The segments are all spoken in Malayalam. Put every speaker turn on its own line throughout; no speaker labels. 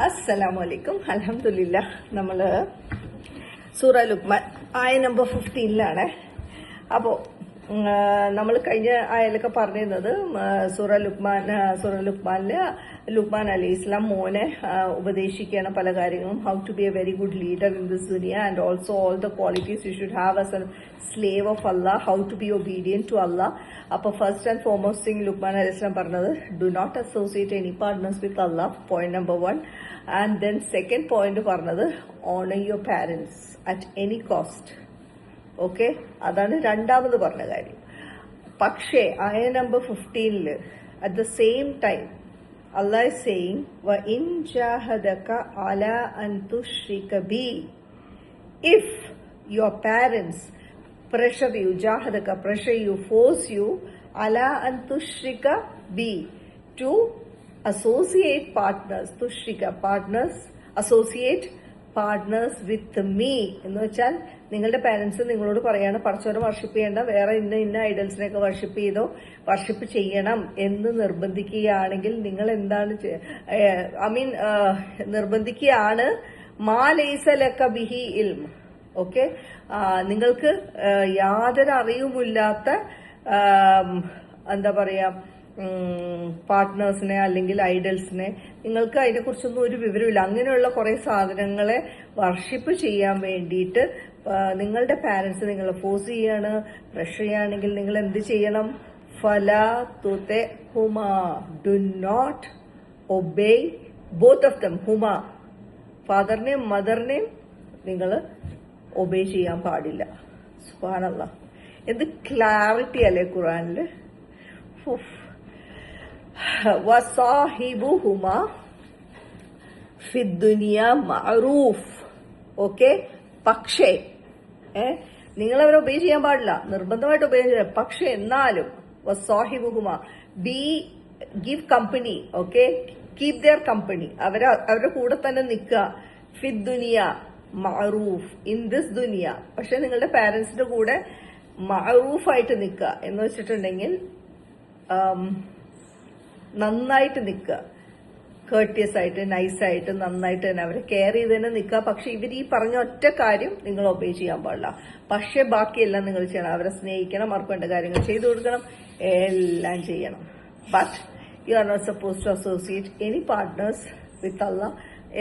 Assalamualaikum. Alhamdulillah. നമ്മൾ സൂറ ലുക്മാൻ ആയ നമ്പർ 15 അപ്പോൾ നമ്മൾ കഴിഞ്ഞ ആയലൊക്കെ പറഞ്ഞിരുന്നത് സൂറ ലുക്മാനില് ലുക്മാൻ അലൈഹി ഇസ്ലാം മോനെ ഉപദേശിക്കണം പല കാര്യങ്ങളും, how to be a very good leader in this ദുനിയ and also all the qualities you should have as a slave of Allah, how to be obedient to Allah. അപ്പോൾ first and foremost thing Luqman അലൈഹി ഇസ്ലാം പറഞ്ഞത്, do not associate any partners with Allah, point number 1. And then second point പറഞ്ഞത്, honour your parents at any cost. Okay, അതാണ് രണ്ടാമത് പറഞ്ഞ കാര്യം. പക്ഷേ ആയ number 15 at the same time Allah is saying, وَإِن جَاهَدَكَ عَلَىٰ أَن تُشْرِكَ بِي. If your parents pressure you, جَاهَدَكَ pressure you, force you, عَلَىٰ أَن تُشْرِكَ بِي, to associate partners, تُشْرِكَ partners, associate partners with me എന്ന് വെച്ചാൽ നിങ്ങളുടെ പാരന്റ്സ് നിങ്ങളോട് പറയാണ് പടച്ചോനെ വർഷിപ്പ് ചെയ്യേണ്ട, വേറെ ഇന്ന ഐഡൽസിനെയൊക്കെ വർഷിപ്പ് ചെയ്തോ, വർഷിപ്പ് ചെയ്യണം എന്ന് നിർബന്ധിക്കുകയാണെങ്കിൽ നിങ്ങൾ എന്താണ് നിർബന്ധിക്കുകയാണ്. മാ ലൈസ ലക ബിഹി ഇൽം. ഓക്കെ, നിങ്ങൾക്ക് യാതൊരു അറിവുമില്ലാത്ത എന്താ പറയാ പാർട്ട്നേഴ്സിനെ അല്ലെങ്കിൽ ഐഡൽസിനെ, നിങ്ങൾക്ക് അതിനെക്കുറിച്ചൊന്നും ഒരു വിവരമില്ല. അങ്ങനെയുള്ള കുറെ സാധനങ്ങളെ വർഷിപ്പ് ചെയ്യാൻ വേണ്ടിയിട്ട് നിങ്ങളുടെ പാരന്റ്സ് നിങ്ങളെ ഫോഴ്സ് ചെയ്യാണ്, പ്രഷർ ചെയ്യുകയാണെങ്കിൽ നിങ്ങൾ എന്ത് ചെയ്യണം? ഫലാ തുതെ ഹുമാ, do not obey both of them. ഹുമാ, ഫാദറിനെയും മദറിനെയും നിങ്ങൾ ഒബേ ചെയ്യാൻ പാടില്ല. സുബ്ഹാനല്ലാഹ്, എന്ത് ക്ലാരിറ്റി അല്ലേ ഖുർആനില്. വസാഹിബുഹുമാ ഫിദ്ദുനിയ മഅറൂഫ്. ഓക്കെ, പക്ഷേ നിങ്ങളവരെ ഒബേ ചെയ്യാൻ പാടില്ല, നിർബന്ധമായിട്ട് ഒബേ ചെയ്യാം. പക്ഷെ എന്നാലും വസാഹിബുഹുമാ, give company. Okay, keep their company, അവരുടെ കൂടെ തന്നെ നിൽക്കുക. ഫിദ്ദുനിയ മഅറൂഫ്, ഇൻ ദിസ് ദുനിയ. പക്ഷെ നിങ്ങളുടെ പാരന്റ്സിന്റെ കൂടെ മഅറൂഫായിട്ട് നിൽക്കുക എന്ന് വെച്ചിട്ടുണ്ടെങ്കിൽ നന്നായിട്ട് നിൽക്കുക, കേർട്ടിയസ് ആയിട്ട്, നൈസായിട്ട്, നന്നായിട്ട് തന്നെ അവരെ കെയർ ചെയ്ത് തന്നെ നിൽക്കുക. പക്ഷെ ഇവർ ഈ പറഞ്ഞ ഒറ്റ കാര്യം നിങ്ങൾ ഒബേ ചെയ്യാൻ പാടില്ല. പക്ഷെ ബാക്കിയെല്ലാം നിങ്ങൾ ചെയ്യണം. അവരെ സ്നേഹിക്കണം, അവർക്ക് വേണ്ട കാര്യങ്ങൾ ചെയ്തു കൊടുക്കണം, എല്ലാം ചെയ്യണം. But you are not suppose to associate any partners with Allah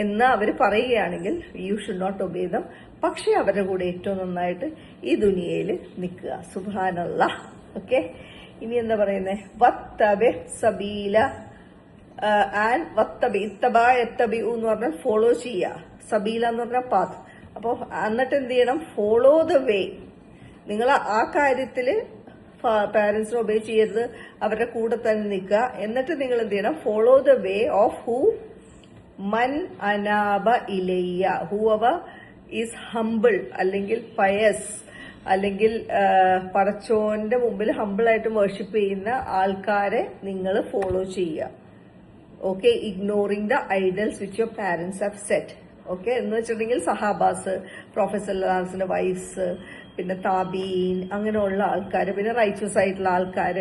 എന്ന് അവർ പറയുകയാണെങ്കിൽ you should not obey them. പക്ഷെ അവരുടെ കൂടെ ഏറ്റവും നന്നായിട്ട് ഈ ദുനിയയിൽ നിൽക്കുക. സുബ്ഹാനല്ലാഹ്. ഓക്കെ, ഇനി എന്താ പറയുന്നത്? വത്തബി സബീല ആൻഡ് വത്തബി, ഇത്തബ എത്തബി എന്ന് പറഞ്ഞാൽ ഫോളോ ചെയ്യുക, സബീല എന്ന് പറഞ്ഞാൽ പാത്ത്. അപ്പോൾ എന്നിട്ട് എന്ത് ചെയ്യണം? Follow the way. നിങ്ങൾ ആ കാര്യത്തില് പാരന്റ്സിനെ ഒബേ ചെയ്യരുത്, അവരുടെ കൂടെ തന്നെ നിൽക്കുക. എന്നിട്ട് നിങ്ങൾ എന്ത് ചെയ്യണം? Follow the way of who Mann അനാബ Ilaiah, who our is humble അല്ലെങ്കിൽ പയസ്, അല്ലെങ്കിൽ പടച്ചോന്റെ മുമ്പിൽ ഹംബിളായിട്ട് വർഷിപ്പ് ചെയ്യുന്ന ആൾക്കാരെ നിങ്ങൾ ഫോളോ ചെയ്യുക. Okay, ignoring the idols which your parents have set. Okay, എന്ന് വെച്ചിട്ടുണ്ടെങ്കിൽ സഹാബാസ്, പ്രൊഫസർ സല്ലല്ലാഹുവിന്റെ വൈഫ്സ്, പിന്നെ താബീൻ, അങ്ങനെയുള്ള ആൾക്കാർ, പിന്നെ റൈച്ചസ് ആയിട്ടുള്ള ആൾക്കാർ,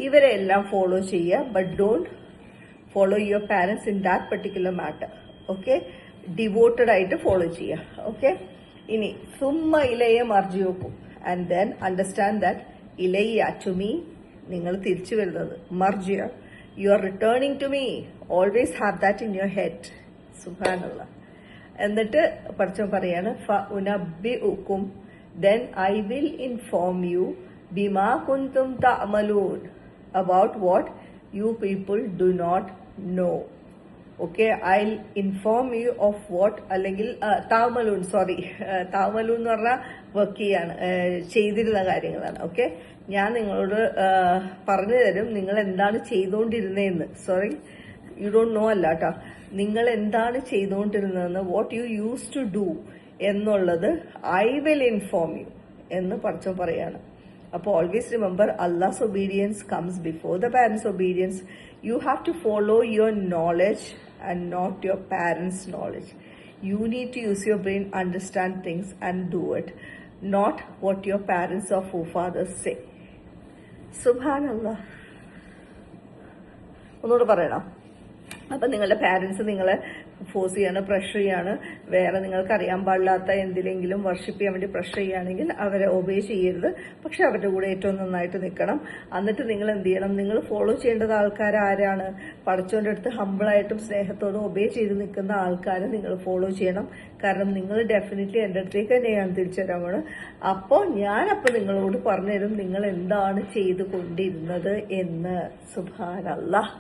ഇവരെ എല്ലാം ഫോളോ ചെയ്യുക. But don't follow your parents in that particular matter. Okay, devoted ആയിട്ട് ഫോളോ ചെയ്യുക. ഓക്കെ, ഇനി സുമ്മ ഇലയെ മർജിയോക്കും, ആൻഡ് ദെൻ അണ്ടർസ്റ്റാൻഡ് ദാറ്റ് ഇലയ്യ ടു മീ, നിങ്ങൾ തിരിച്ചു വരുന്നത്, മർജിയ, you are returning to me. Always have that in your head. സുബ്ഹാനല്ലാഹ്. എന്നിട്ട് പഠിച്ചവൻ പറയാണ്, ഫ ഉനബ്ബിഉക്കും, then I will inform you bima kuntum ta'malun, about what you people do not know. Okay, I'll inform you of what, അല്ലെങ്കിൽ താമലൂൻ, സോറി, താമലൂൻ എന്ന് പറഞ്ഞാൽ വർക്ക് ചെയ്യാണ്, ചെയ്തിരുന്ന കാര്യങ്ങളാണ്. ഓക്കെ, ഞാൻ നിങ്ങളോട് പറഞ്ഞു തരും നിങ്ങൾ എന്താണ് ചെയ്തുകൊണ്ടിരുന്നതെന്ന്. സോറി, യു ഡോണ്ട് നോ അല്ല കേട്ടോ, നിങ്ങൾ എന്താണ് ചെയ്തുകൊണ്ടിരുന്നതെന്ന്, what you use to do എന്നുള്ളത് ഐ വിൽ ഇൻഫോം യു എന്ന് പഠിച്ചോ പറയാണ്. അപ്പോൾ always remember, Allah's obedience comes before the parents obedience. You have to follow your knowledge and not your parents' knowledge. You need to use your brain, understand things and do it, not what your parents or forefathers say. Subhanallah. ഒന്നുകൂടെ പറയണം. അപ്പം നിങ്ങളുടെ പാരൻസ് നിങ്ങളെ ഫോഴ്സ് ചെയ്യാണ്, പ്രഷർ ചെയ്യാണ്, വേറെ നിങ്ങൾക്ക് അറിയാൻ പാടില്ലാത്ത എന്തിലെങ്കിലും വർഷിപ്പ് ചെയ്യാൻ വേണ്ടി പ്രഷർ ചെയ്യുകയാണെങ്കിൽ അവരെ ഒബേ ചെയ്യരുത്. പക്ഷെ അവരുടെ കൂടെ ഏറ്റവും നന്നായിട്ട് നിൽക്കണം. എന്നിട്ട് നിങ്ങൾ എന്ത് ചെയ്യണം, നിങ്ങൾ ഫോളോ ചെയ്യേണ്ടത് ആൾക്കാർ ആരാണ്? പടച്ചോന്റെ അടുത്ത് ഹമ്പിളായിട്ടും സ്നേഹത്തോടും ഒബേ ചെയ്ത് നിൽക്കുന്ന ആൾക്കാരെ നിങ്ങൾ ഫോളോ ചെയ്യണം. കാരണം നിങ്ങൾ ഡെഫിനറ്റ്ലി എൻ്റെ അടുത്തേക്ക് തന്നെയാണ് തിരിച്ചു വരാൻ പോണ്. അപ്പോൾ ഞാനപ്പോൾ നിങ്ങളോട് പറഞ്ഞുതരും നിങ്ങൾ എന്താണ് ചെയ്തുകൊണ്ടിരുന്നത് എന്ന്. സുബ്ഹാനല്ലാഹ്.